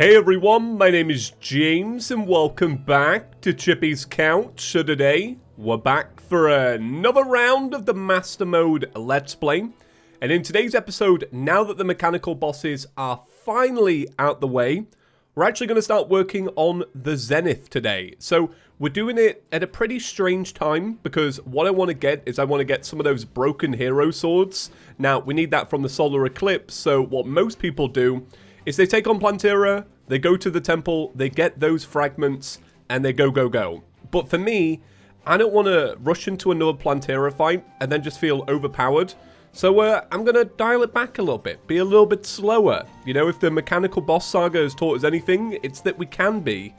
Hey everyone, my name is James and welcome back to ChippysCouch. So today, we're back for another round of the Master Mode Let's Play. And in today's episode, now that the mechanical bosses are finally out the way, we're actually going to start working on the Zenith today. So we're doing it at a pretty strange time because what I want to get is I want to get some of those broken hero swords. Now, we need that from the Solar Eclipse, so what most people do is they take on Plantera, they go to the temple, they get those fragments, and they go. But for me, I don't want to rush into another Plantera fight and then just feel overpowered. So I'm going to dial it back a little bit, be a little bit slower. You know, if the mechanical boss saga has taught us anything, it's that we can be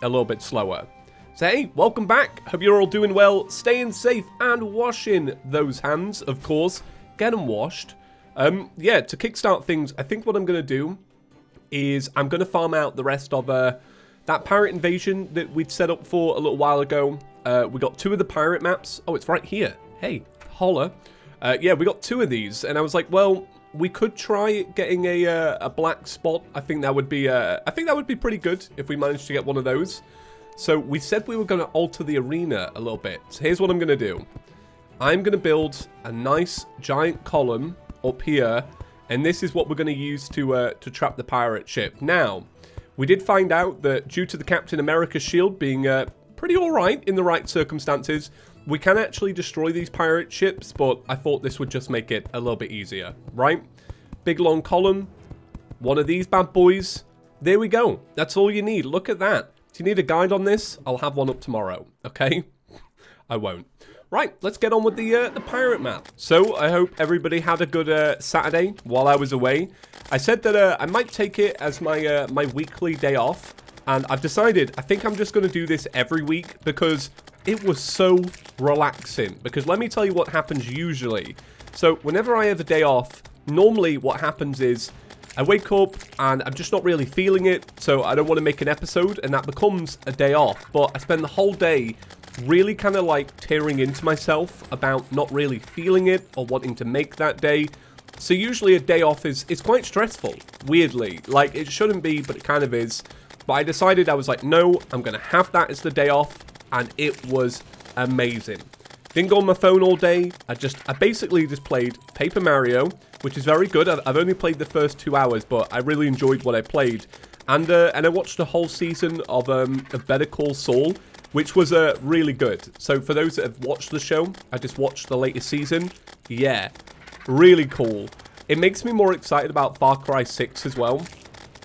a little bit slower. So hey, welcome back. Hope you're all doing well, staying safe, and washing those hands, of course. Get them washed. Yeah, to kickstart things, I think what I'm going to do is I'm going to farm out the rest of that pirate invasion that we'd set up for a little while ago. We got 2 of the pirate maps. Oh, it's right here. Hey, holla. Yeah, we got 2 of these, and I was like, well, we could try getting a black spot. I think that would be pretty good if we managed to get one of those. So we said we were going to alter the arena a little bit. So here's what I'm going to do. I'm going to build a nice giant column up here, and this is what we're going to use to trap the pirate ship. Now, we did find out that due to the Captain America shield being pretty alright in the right circumstances, we can actually destroy these pirate ships, but I thought this would just make it a little bit easier, right? Big long column, one of these bad boys. There we go. That's all you need. Look at that. Do you need a guide on this? I'll have one up tomorrow, okay? I won't. Right, let's get on with the pirate map. So, I hope everybody had a good Saturday while I was away. I said that I might take it as my my weekly day off, and I've decided I think I'm just going to do this every week because it was so relaxing. Because let me tell you what happens usually. So, whenever I have a day off, normally what happens is I wake up and I'm just not really feeling it, so I don't want to make an episode, and that becomes a day off. But I spend the whole day really kind of like tearing into myself about not really feeling it or wanting to make that day. So usually a day off is quite stressful, weirdly. Like, it shouldn't be, but it kind of is. But I decided, I was like, no, I'm going to have that as the day off, and it was amazing. Didn't go on my phone all day. I basically just played Paper Mario, which is very good. I've only played the first 2 hours, but I really enjoyed what I played. And I watched a whole season of Better Call Saul, which was really good. So for those that have watched the show, I just watched the latest season. Yeah, really cool. It makes me more excited about Far Cry 6 as well.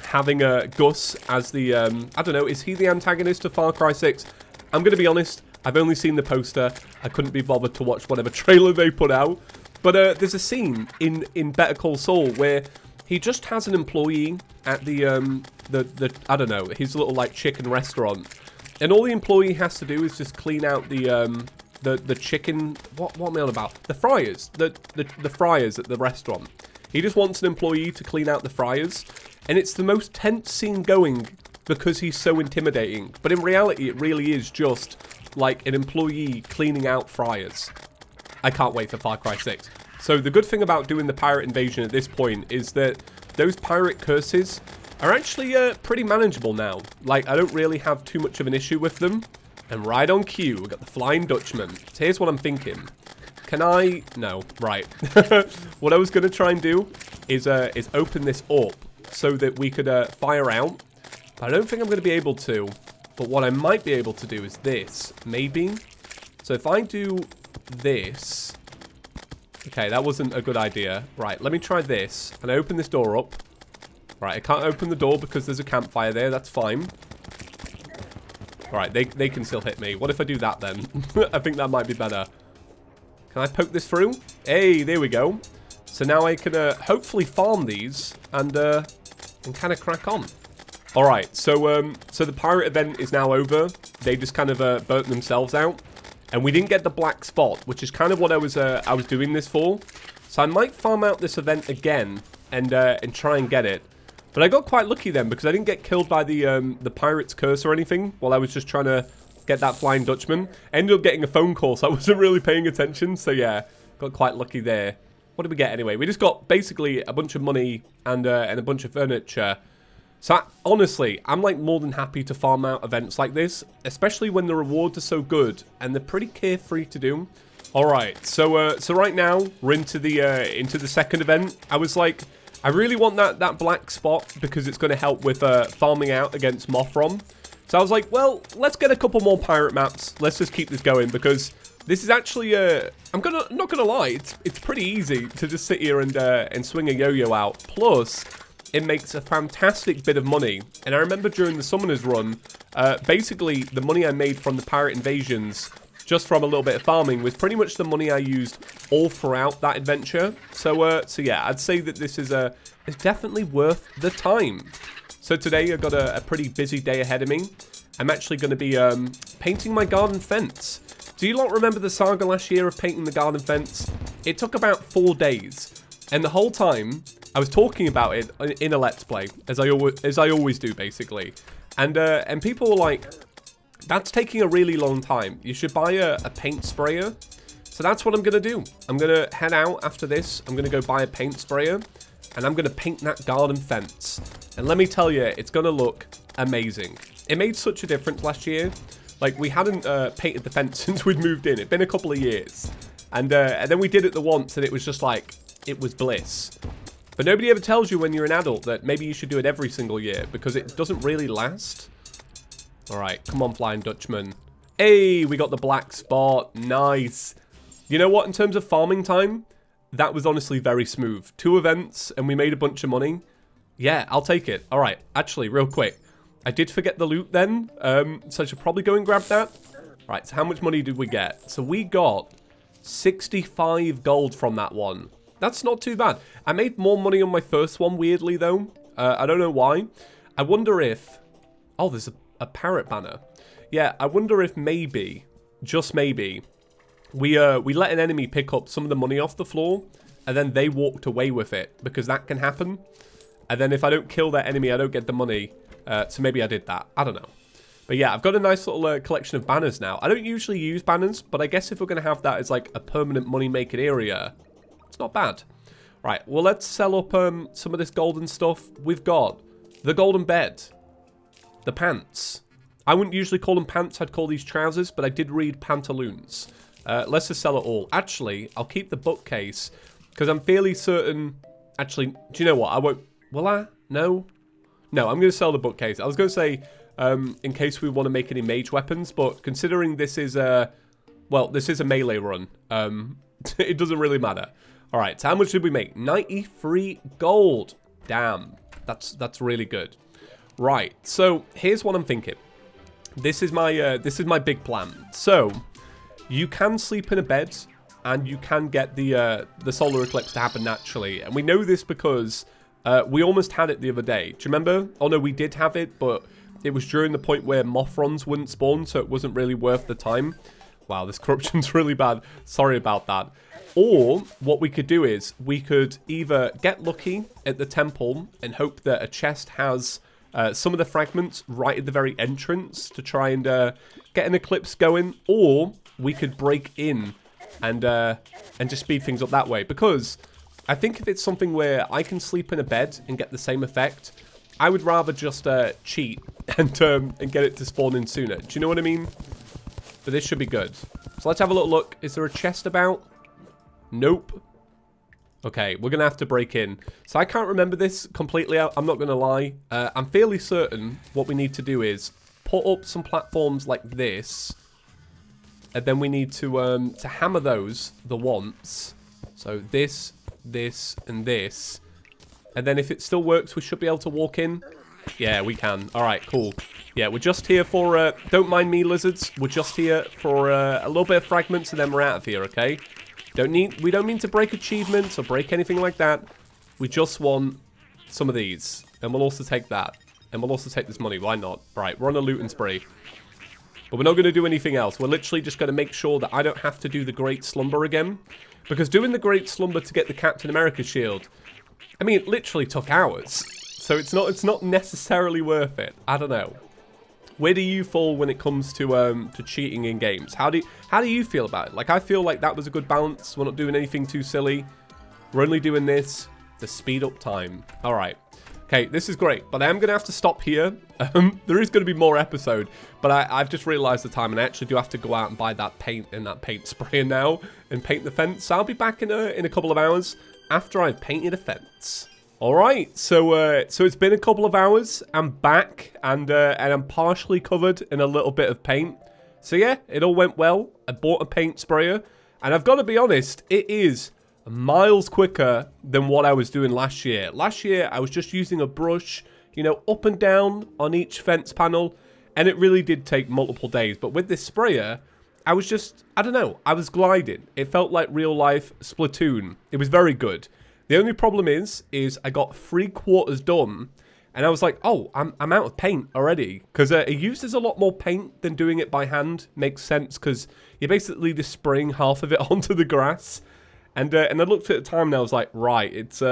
Having Gus as the, I don't know, is he the antagonist of Far Cry 6? I'm going to be honest, I've only seen the poster. I couldn't be bothered to watch whatever trailer they put out. But there's a scene in Better Call Saul where he just has an employee at the I don't know, his little like chicken restaurant. And all the employee has to do is just clean out the chicken. What am I on about? The fryers. The fryers at the restaurant. He just wants an employee to clean out the fryers, and it's the most tense scene going because he's so intimidating. But in reality, it really is just like an employee cleaning out fryers. I can't wait for Far Cry 6. So the good thing about doing the pirate invasion at this point is that those pirate curses are actually pretty manageable now. Like, I don't really have too much of an issue with them. And right on cue, we've got the Flying Dutchman. So here's what I'm thinking. Can I... No, right. What I was going to try and do is open this up so that we could fire out. But I don't think I'm going to be able to. But what I might be able to do is this. Maybe. So if I do this... Okay, that wasn't a good idea. Right, let me try this. And I open this door up. Right, I can't open the door because there's a campfire there. That's fine. Alright, they can still hit me. What if I do that then? I think that might be better. Can I poke this through? Hey, there we go. So now I can hopefully farm these and kind of crack on. Alright, so the pirate event is now over. They just kind of burnt themselves out. And we didn't get the black spot, which is kind of what I was doing this for. So I might farm out this event again and try and get it. But I got quite lucky then because I didn't get killed by the pirate's curse or anything while I was just trying to get that Flying Dutchman. I ended up getting a phone call, so I wasn't really paying attention. So yeah, got quite lucky there. What did we get anyway? We just got basically a bunch of money and a bunch of furniture. So honestly, I'm like more than happy to farm out events like this, especially when the rewards are so good and they're pretty carefree to do. All right, so right now we're into the second event. I was like, I really want that black spot because it's going to help with farming out against Mothron. So I was like, well, let's get a couple more pirate maps. Let's just keep this going because this is actually I'm not gonna lie, it's pretty easy to just sit here and swing a yo-yo out. Plus, it makes a fantastic bit of money. And I remember during the Summoners run, basically the money I made from the pirate invasions, just from a little bit of farming, was pretty much the money I used all throughout that adventure. So yeah, I'd say that this is it's definitely worth the time. So today I've got a pretty busy day ahead of me. I'm actually going to be painting my garden fence. Do you not remember the saga last year of painting the garden fence? It took about 4 days, and the whole time I was talking about it in a Let's Play, as I always do, basically. And people were like, "That's taking a really long time. You should buy a paint sprayer." So that's what I'm gonna do. I'm gonna head out after this. I'm gonna go buy a paint sprayer, and I'm gonna paint that garden fence. And let me tell you, it's gonna look amazing. It made such a difference last year. Like, we hadn't painted the fence since we'd moved in. It'd been a couple of years. And then we did it the once, and it was just like, it was bliss. But nobody ever tells you when you're an adult that maybe you should do it every single year, because it doesn't really last. Alright, come on, Flying Dutchman. Hey, we got the black spot. Nice. You know what, in terms of farming time, that was honestly very smooth. 2 events, and we made a bunch of money. Yeah, I'll take it. Alright, actually, real quick. I did forget the loot then, so I should probably go and grab that. Right, so how much money did we get? So we got 65 gold from that one. That's not too bad. I made more money on my first one, weirdly, though. I don't know why. I wonder if... Oh, there's a parrot banner. Yeah, I wonder if maybe, just maybe, we let an enemy pick up some of the money off the floor, and then they walked away with it, because that can happen. And then if I don't kill that enemy, I don't get the money. So maybe I did that. I don't know. But yeah, I've got a nice little collection of banners now. I don't usually use banners, but I guess if we're going to have that as like a permanent money-making area, it's not bad. Right, well, let's sell up some of this golden stuff. We've got the golden bed, the pants. I wouldn't usually call them pants. I'd call these trousers, but I did read pantaloons. Let's just sell it all. Actually, I'll keep the bookcase because I'm fairly certain... Actually, do you know what? I won't... Will I? No? No, I'm going to sell the bookcase. I was going to say, in case we want to make any mage weapons, but considering this is a... Well, this is a melee run. It doesn't really matter. All right, so how much did we make? 93 gold. Damn, that's really good. Right, so here's what I'm thinking. This is my big plan. So, you can sleep in a bed, and you can get the solar eclipse to happen naturally. And we know this because... we almost had it the other day. Do you remember? Oh no, we did have it, but it was during the point where Mothrons wouldn't spawn, so it wasn't really worth the time. Wow, this corruption's really bad. Sorry about that. Or, what we could do is, we could either get lucky at the temple and hope that a chest has some of the fragments right at the very entrance to try and get an eclipse going, or we could break in and just speed things up that way. Because... I think if it's something where I can sleep in a bed and get the same effect, I would rather just cheat and get it to spawn in sooner. Do you know what I mean? But this should be good. So let's have a little look. Is there a chest about? Nope. Okay, we're going to have to break in. So I can't remember this completely. I'm not going to lie. I'm fairly certain what we need to do is put up some platforms like this. And then we need to hammer those the once. So this, and this. And then if it still works, we should be able to walk in. Yeah, we can. All right, cool. Yeah, we're just here for... don't mind me, lizards. We're just here for a little bit of fragments, and then we're out of here, okay? We don't mean to break achievements or break anything like that. We just want some of these. And we'll also take that. And we'll also take this money. Why not? All right, we're on a looting spree. But we're not going to do anything else. We're literally just going to make sure that I don't have to do the Great Slumber again. Because doing the Great Slumber to get the Captain America shield, I mean, it literally took hours. So it's not necessarily worth it. I don't know. Where do you fall when it comes to cheating in games? How do you feel about it? Like, I feel like that was a good balance. We're not doing anything too silly. We're only doing this to speed up time. All right. Okay, this is great, but I am going to have to stop here. There is going to be more episode, but I've just realized the time, and I actually do have to go out and buy that paint and that paint sprayer now and paint the fence. So I'll be back in a couple of hours after I've painted a fence. All right, so it's been a couple of hours. I'm back, and I'm partially covered in a little bit of paint. So yeah, it all went well. I bought a paint sprayer, and I've got to be honest, it is miles quicker than what I was doing last year. Last year, I was just using a brush, you know, up and down on each fence panel, and it really did take multiple days. But with this sprayer, I was just, I don't know, I was gliding. It felt like real life Splatoon. It was very good. The only problem is I got 3/4 done, and I was like, oh, I'm out of paint already. Because it uses a lot more paint than doing it by hand. Makes sense, because you're basically just spraying half of it onto the grass. And I looked at the time and I was like, right, it's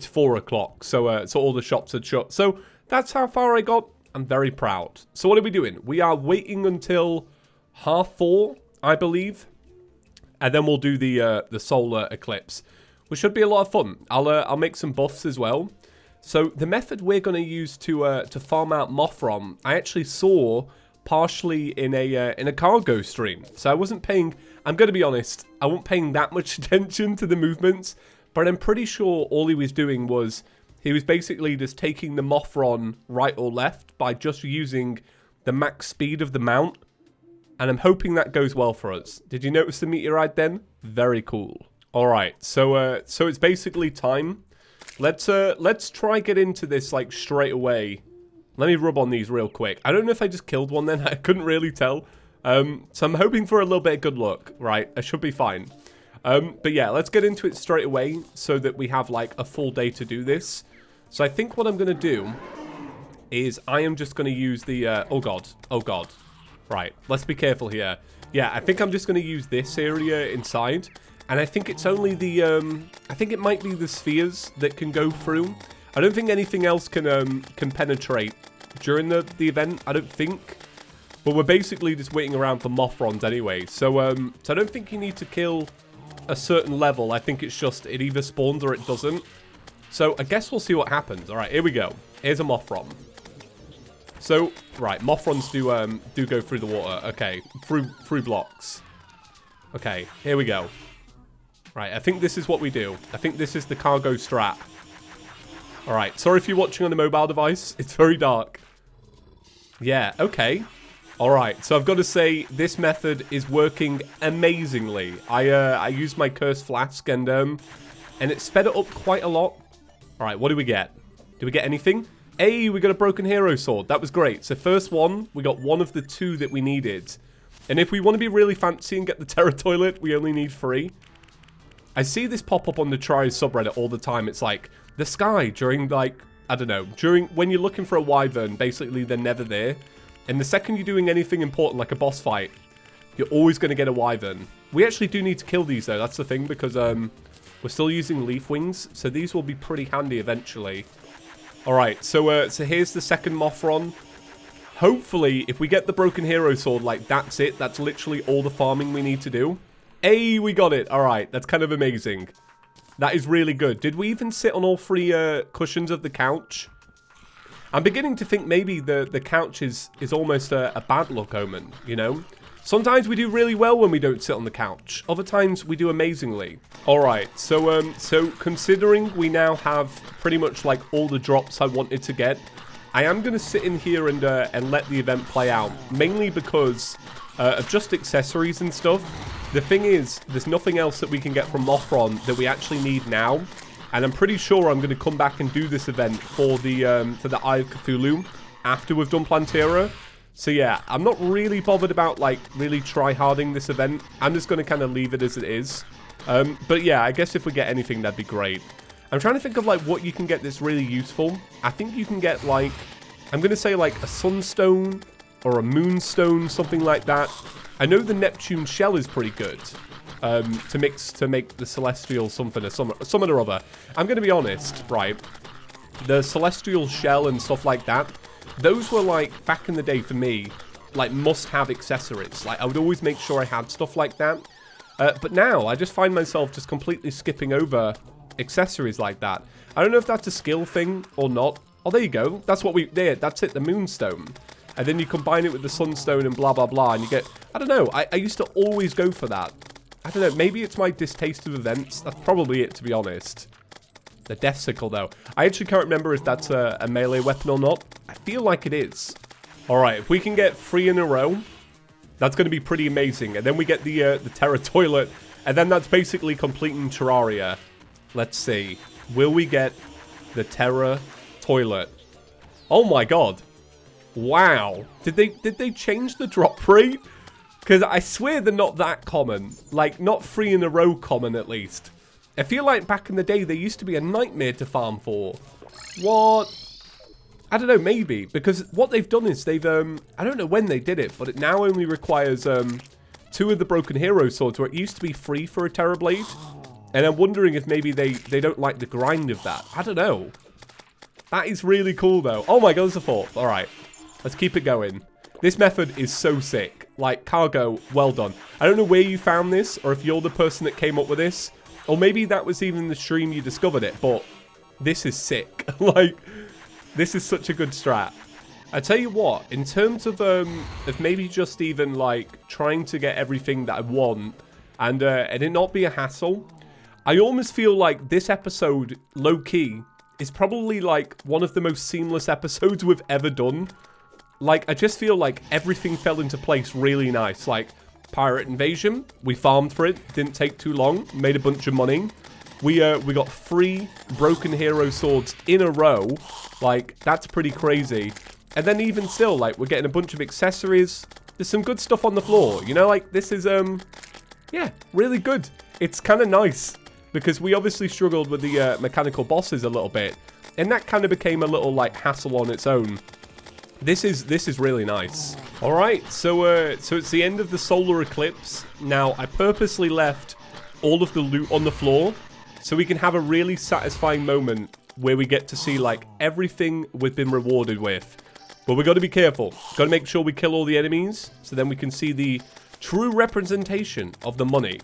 4 o'clock, so all the shops had shut. So that's how far I got. I'm very proud. So what are we doing? We are waiting until 4:30, I believe, and then we'll do the Solar Eclipse, which should be a lot of fun. I'll make some buffs as well. So the method we're going to use to farm out Mothron, I actually saw partially in a cargo stream. So I wasn't paying, I'm going to be honest, I wasn't paying that much attention to the movements, but I'm pretty sure all he was doing was, he was basically just taking the Mothron right or left by just using the max speed of the mount, and I'm hoping that goes well for us. Did you notice the meteorite then? Very cool. All right, so it's basically time. Let's try get into this like straight away. Let me rub on these real quick. I don't know if I just killed one then. I couldn't really tell. So I'm hoping for a little bit of good luck. Right, I should be fine. But yeah, let's get into it straight away so that we have like a full day to do this. So I think what I'm going to do is I am just going to use the... oh god. Oh god. Right, let's be careful here. Yeah, I think I'm just going to use this area inside. And I think it's only the... I think it might be the spheres that can go through. I don't think anything else can penetrate during the event, I don't think. But we're basically just waiting around for Mothrons anyway. So I don't think you need to kill a certain level. I think it's just it either spawns or it doesn't. So I guess we'll see what happens. All right, here we go. Here's a Mothron. So, right, Mothrons do go through the water. Okay, through blocks. Okay, here we go. Right, I think this is what we do. I think this is the cargo strat. Alright, sorry if you're watching on a mobile device. It's very dark. Yeah, okay. Alright, so I've got to say, this method is working amazingly. I used my cursed flask and it sped it up quite a lot. Alright, what do we get? Do we get anything? Hey, we got a broken hero sword. That was great. So first one, we got one of the 2 that we needed. And if we want to be really fancy and get the Terra toilet, we only need 3. I see this pop up on the Try subreddit all the time. It's like, the sky during, like, I don't know, when you're looking for a wyvern, basically they're never there. And the second you're doing anything important, like a boss fight, you're always going to get a wyvern. We actually do need to kill these, though. That's the thing, because we're still using leaf wings, so these will be pretty handy eventually. Alright, so here's the second Mothron. Hopefully, if we get the broken hero sword, like, that's it. That's literally all the farming we need to do. Hey, we got it. Alright, that's kind of amazing. That is really good. Did we even sit on all 3 cushions of the couch? I'm beginning to think maybe the couch is almost a bad luck omen, you know? Sometimes we do really well when we don't sit on the couch. Other times we do amazingly. Alright, so considering we now have pretty much like all the drops I wanted to get, I am going to sit in here and let the event play out. Mainly because of just accessories and stuff. The thing is, there's nothing else that we can get from Mothron that we actually need now. And I'm pretty sure I'm going to come back and do this event for the Eye of Cthulhu after we've done Plantera. So yeah, I'm not really bothered about like really try-harding this event. I'm just going to kind of leave it as it is. But yeah, I guess if we get anything, that'd be great. I'm trying to think of like what you can get that's really useful. I think you can get like, I'm going to say like a sunstone or a moonstone, something like that. I know the Neptune shell is pretty good to make the celestial something or other. I'm going to be honest, right? The celestial shell and stuff like that, those were like, back in the day for me, like must-have accessories. Like I would always make sure I had stuff like that. But now I just find myself just completely skipping over accessories like that. I don't know if that's a skill thing or not. Oh, there you go. That's what we... There, that's it, the moonstone. And then you combine it with the sunstone and blah, blah, blah. And you get... I don't know. I used to always go for that. I don't know. Maybe it's my distaste of events. That's probably it, to be honest. The death sickle, though. I actually can't remember if that's a melee weapon or not. I feel like it is. All right. If we can get 3 in a row, that's going to be pretty amazing. And then we get the Terra toilet. And then that's basically completing Terraria. Let's see. Will we get the Terra toilet? Oh my god. Wow. Did they change the drop rate? Because I swear they're not that common. Like, not 3 in a row common, at least. I feel like back in the day, they used to be a nightmare to farm for. What? I don't know, maybe. Because what they've done is they've, I don't know when they did it, but it now only requires, 2 of the broken hero swords, where it used to be free for a Terra Blade. And I'm wondering if maybe they don't like the grind of that. I don't know. That is really cool, though. Oh my god, there's a 4th. All right. Let's keep it going. This method is so sick. Like, Cargo, well done. I don't know where you found this, or if you're the person that came up with this. Or maybe that was even the stream you discovered it, but this is sick. Like, this is such a good strat. I tell you what, in terms of maybe just even, like, trying to get everything that I want, and it not be a hassle, I almost feel like this episode, low-key, is probably, like, one of the most seamless episodes we've ever done. Like, I just feel like everything fell into place really nice. Like, pirate invasion, we farmed for it, didn't take too long, made a bunch of money. We got 3 broken hero swords in a row. Like, that's pretty crazy. And then even still, like, we're getting a bunch of accessories. There's some good stuff on the floor. You know, like, this is, yeah, really good. It's kind of nice. Because we obviously struggled with the mechanical bosses a little bit. And that kind of became a little, like, hassle on its own. This is really nice. All right, so it's the end of the Solar Eclipse. Now, I purposely left all of the loot on the floor so we can have a really satisfying moment where we get to see, like, everything we've been rewarded with. But we've got to be careful. Got to make sure we kill all the enemies so then we can see the true representation of the money.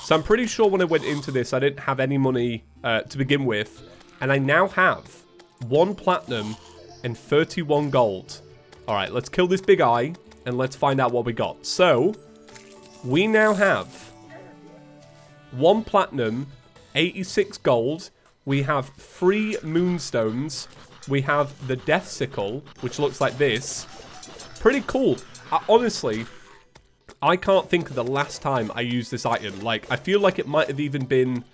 So I'm pretty sure when I went into this, I didn't have any money to begin with. And I now have 1 platinum and 31 gold. All right, let's kill this big eye and let's find out what we got. So, we now have 1 platinum, 86 gold. We have 3 moonstones. We have the death sickle, which looks like this. Pretty cool. Honestly, I can't think of the last time I used this item. Like, I feel like it might have even been...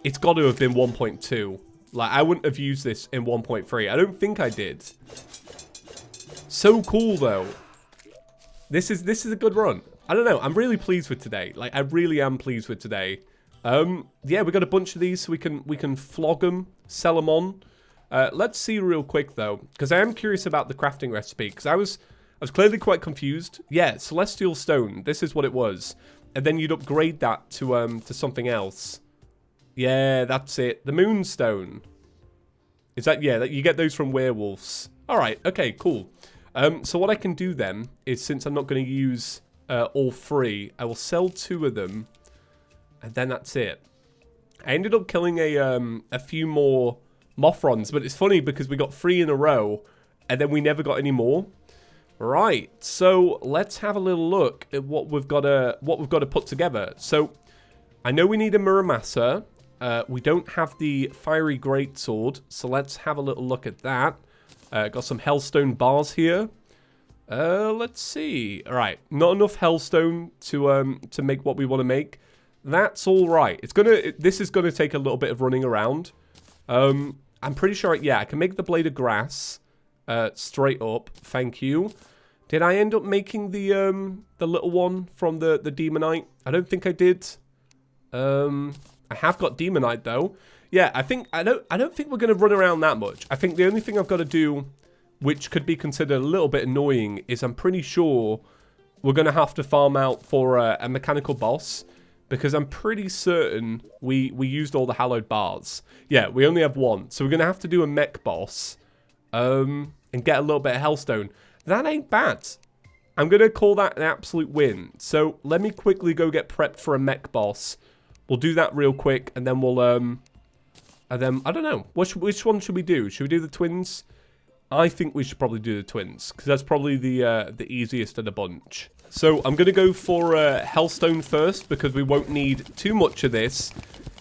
It's got to have been 1.2. Like, I wouldn't have used this in 1.3. I don't think I did. So cool, though. This is a good run. I don't know. I'm really pleased with today. Like, I really am pleased with today. Yeah, we got a bunch of these, so we can flog them, sell them on. Let's see real quick, though, because I am curious about the crafting recipe, because I was clearly quite confused. Yeah, Celestial Stone. This is what it was. And then you'd upgrade that to something else. Yeah, that's it. The Moonstone. Is that... Yeah, you get those from werewolves. Alright, okay, cool. So what I can do then is, since I'm not going to use all 3, I will sell 2 of them. And then that's it. I ended up killing a few more Mothrons, but it's funny because we got 3 in a row, and then we never got any more. Right, so let's have a little look at what we've got to put together. So I know we need a Muramasa. We don't have the Fiery Greatsword, so let's have a little look at that. Got some Hellstone bars here. Let's see. All right, not enough Hellstone to make what we want to make. That's all right. This is gonna take a little bit of running around. I'm pretty sure. Yeah, I can make the Blade of Grass straight up. Thank you. Did I end up making the little one from the Demonite? I don't think I did. I have got Demonite though. Yeah, I don't think we're gonna run around that much. I think the only thing I've got to do, which could be considered a little bit annoying, is I'm pretty sure we're gonna have to farm out for a mechanical boss, because I'm pretty certain we used all the hallowed bars. Yeah, we only have 1, so we're gonna have to do a mech boss, and get a little bit of Hellstone. That ain't bad. I'm gonna call that an absolute win. So let me quickly go get prepped for a mech boss. We'll do that real quick, and then we'll And then, I don't know. Which one should we do? Should we do the twins? I think we should probably do the twins, because that's probably the easiest of the bunch. So I'm going to go for Hellstone first, because we won't need too much of this.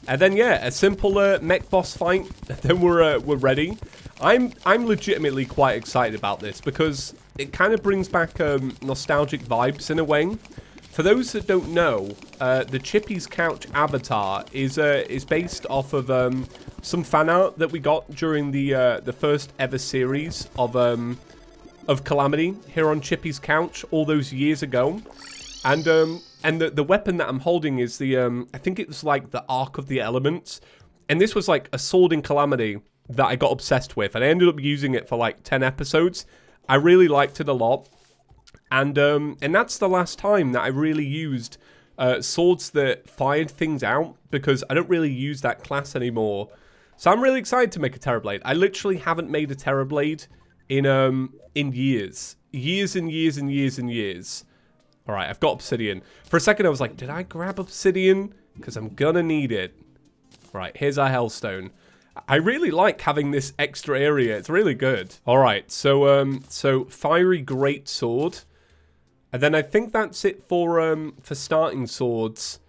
And then, yeah, a simple mech boss fight, and then we're ready. I'm legitimately quite excited about this, because it kind of brings back nostalgic vibes in a way. For those that don't know, the ChippysCouch avatar is based off of some fan art that we got during the first ever series of Calamity here on ChippysCouch all those years ago, and the weapon that I'm holding is the I think it was like the Arc of the Elements, and this was like a sword in Calamity that I got obsessed with, and I ended up using it for like 10 episodes. I really liked it a lot. And that's the last time that I really used swords that fired things out, because I don't really use that class anymore. So I'm really excited to make a Terra Blade. I literally haven't made a Terra Blade in years. Years and years and years and years. Alright, I've got obsidian. For a second I was like, did I grab obsidian? Because I'm gonna need it. Right, here's our Hellstone. I really like having this extra area. It's really good. Alright, so Fiery Greatsword. And then I think that's it for starting swords.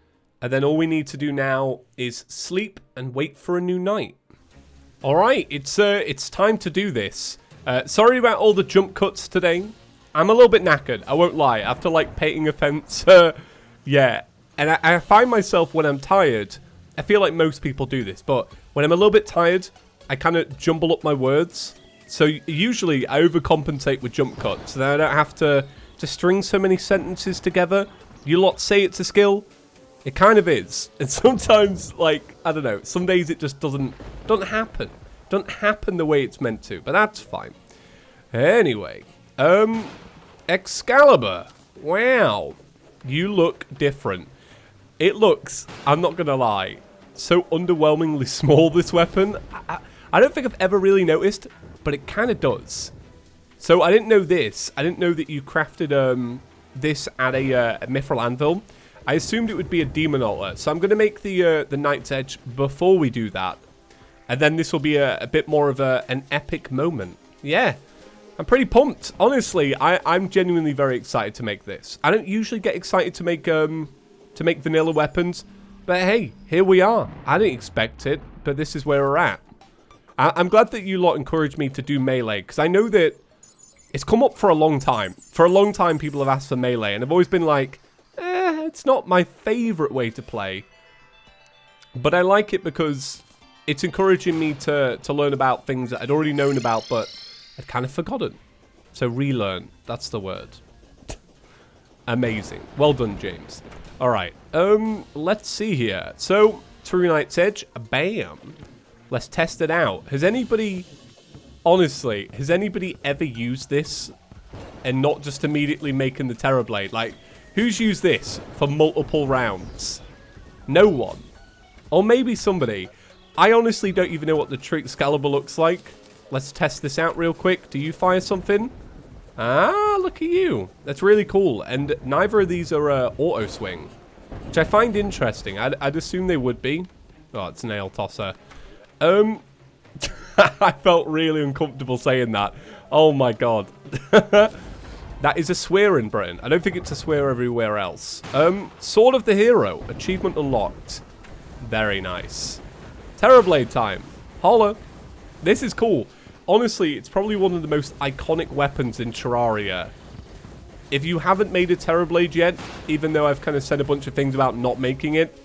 And then all we need to do now is sleep and wait for a new night. All right, it's time to do this. Sorry about all the jump cuts today. I'm a little bit knackered, I won't lie. After like painting a fence, yeah. And I find myself when I'm tired, I feel like most people do this, but when I'm a little bit tired, I kind of jumble up my words. So usually I overcompensate with jump cuts, so then I don't have to string so many sentences together. You lot say it's a skill. It kind of is. And sometimes, like, I don't know, some days it just doesn't happen. Don't happen the way it's meant to, but that's fine. Anyway, Excalibur. Wow. You look different. It looks, I'm not gonna lie, so underwhelmingly small, this weapon. I don't think I've ever really noticed, but it kind of does. So I didn't know this. I didn't know that you crafted this at a mithril anvil. I assumed it would be a demon altar. So I'm going to make the Knight's Edge before we do that. And then this will be a bit more of an epic moment. Yeah, I'm pretty pumped. Honestly, I'm genuinely very excited to make this. I don't usually get excited to make vanilla weapons. But hey, here we are. I didn't expect it, but this is where we're at. I'm glad that you lot encouraged me to do melee, because I know that it's come up for a long time. For a long time, people have asked for melee, and I've always been like, it's not my favorite way to play. But I like it because it's encouraging me to learn about things that I'd already known about, but I'd kind of forgotten. So relearn, that's the word. Amazing. Well done, James. All right, let's see here. So, True Knight's Edge, bam. Let's test it out. Has anybody... Honestly, has anybody ever used this and not just immediately making the Terra Blade? Like, who's used this for multiple rounds? No one. Or maybe somebody. I honestly don't even know what the true Excalibur looks like. Let's test this out real quick. Do you fire something? Ah, look at you. That's really cool. And neither of these are auto swing, which I find interesting. I'd assume they would be. Oh, it's Nail Tosser. I felt really uncomfortable saying that. Oh my god. That is a swear in Britain. I don't think it's a swear everywhere else. Sword of the Hero. Achievement unlocked. Very nice. Terra Blade time. Holla. This is cool. Honestly, it's probably one of the most iconic weapons in Terraria. If you haven't made a Terra Blade yet, even though I've kind of said a bunch of things about not making it,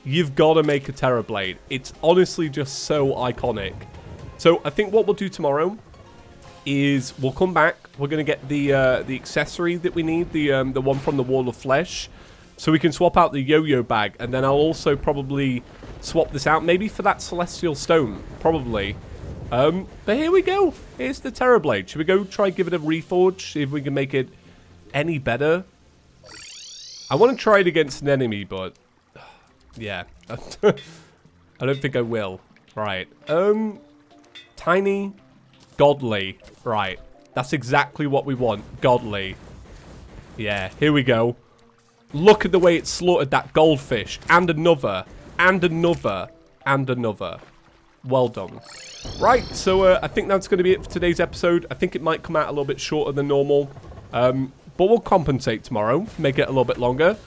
you've got to make a Terra Blade. It's honestly just so iconic. So I think what we'll do tomorrow is we'll come back. We're going to get the accessory that we need, the one from the Wall of Flesh, so we can swap out the yo-yo bag. And then I'll also probably swap this out, maybe for that Celestial Stone, probably. But here we go. Here's the Terra Blade. Should we go try give it a reforge, see if we can make it any better? I want to try it against an enemy, but yeah, I don't think I will. Right. Tiny, godly. Right. That's exactly what we want. Godly. Yeah, here we go. Look at the way it slaughtered that goldfish. And another. And another. And another. Well done. Right, so I think that's going to be it for today's episode. I think it might come out a little bit shorter than normal. But we'll compensate tomorrow, make it a little bit longer.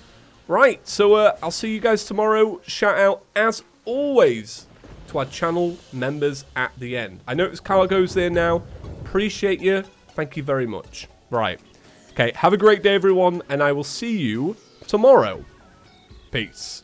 Right, so I'll see you guys tomorrow. Shout out, as always, to our channel members at the end. I notice Cargo's there now. Appreciate you. Thank you very much. Right. Okay, have a great day, everyone, and I will see you tomorrow. Peace.